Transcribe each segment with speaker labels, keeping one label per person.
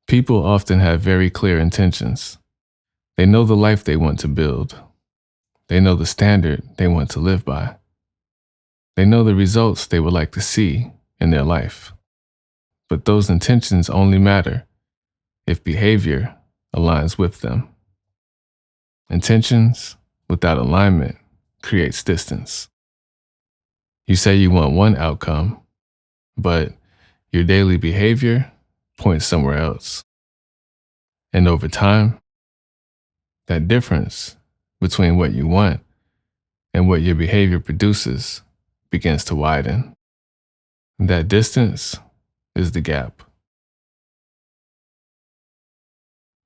Speaker 1: People often have very clear intentions. They know the life they want to build. They know the standard they want to live by. They know the results they would like to see in their life. But those intentions only matter if behavior aligns with them. Intentions without alignment creates distance. You say you want one outcome, but your daily behavior points somewhere else. And over time, that difference between what you want and what your behavior produces begins to widen. That distance is the gap.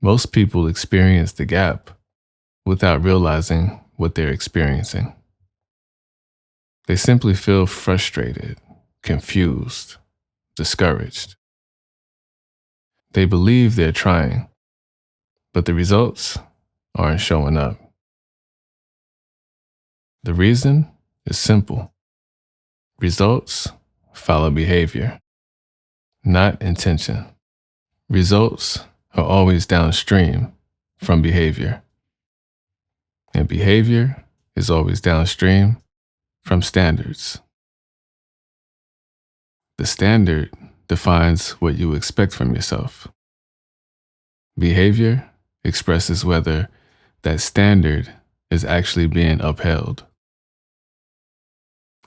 Speaker 1: Most people experience the gap without realizing what they're experiencing. They simply feel frustrated, confused, discouraged. They believe they're trying, but the results aren't showing up. The reason is simple. Results follow behavior, not intention. Results are always downstream from behavior, and behavior is always downstream from standards. The standard defines what you expect from yourself. Behavior expresses whether that standard is actually being upheld.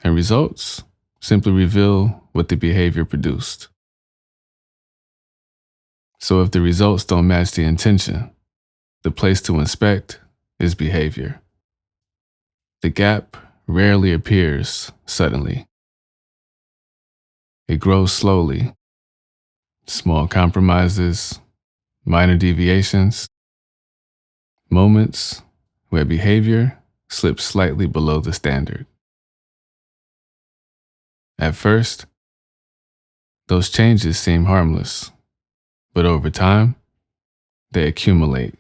Speaker 1: And results simply reveal what the behavior produced. So if the results don't match the intention, the place to inspect is behavior. The gap rarely appears suddenly. It grows slowly. Small compromises, minor deviations, moments where behavior slips slightly below the standard. At first, those changes seem harmless, but over time, they accumulate.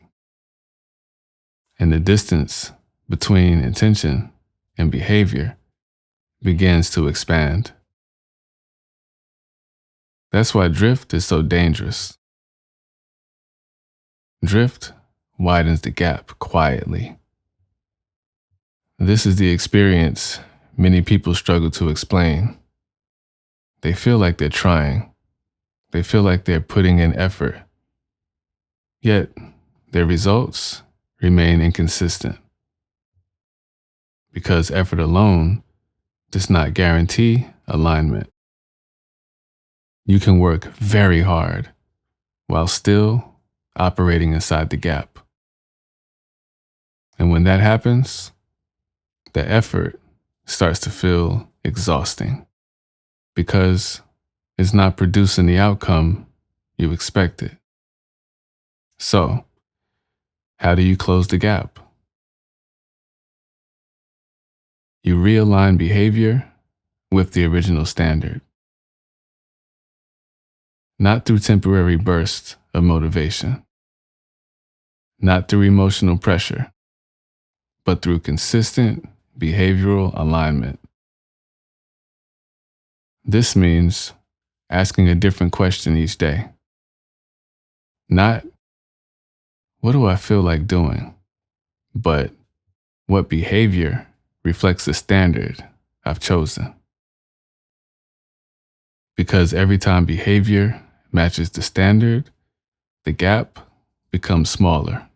Speaker 1: And the distance between intention and behavior begins to expand. That's why drift is so dangerous. Drift widens the gap quietly. This is the experience many people struggle to explain. They feel like they're trying. They feel like they're putting in effort. Yet, their results remain inconsistent. Because effort alone does not guarantee alignment. You can work very hard while still operating inside the gap. And when that happens, the effort starts to feel exhausting because it's not producing the outcome you expected. So, how do you close the gap? You realign behavior with the original standard. Not through temporary bursts of motivation, not through emotional pressure, but through consistent behavioral alignment. This means asking a different question each day. Not, what do I feel like doing? But, what behavior reflects the standard I've chosen? Because every time behavior matches the standard, the gap becomes smaller.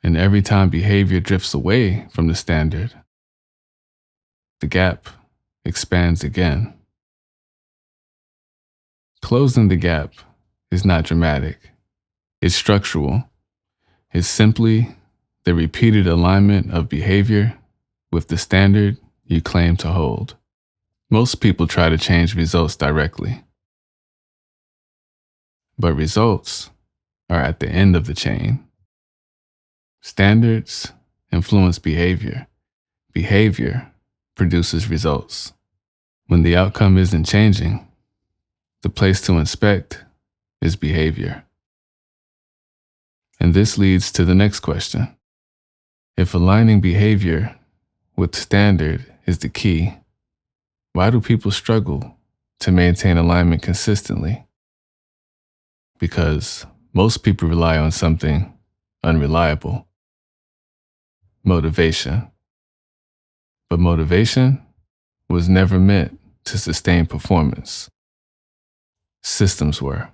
Speaker 1: And every time behavior drifts away from the standard, the gap expands again. Closing the gap is not dramatic. It's structural. It's simply the repeated alignment of behavior with the standard you claim to hold. Most people try to change results directly. But results are at the end of the chain. Standards influence behavior. Behavior produces results. When the outcome isn't changing, the place to inspect is behavior. And this leads to the next question. If aligning behavior with standard is the key, why do people struggle to maintain alignment consistently? because most people rely on something unreliable: motivation. But motivation was never meant to sustain performance. Systems were.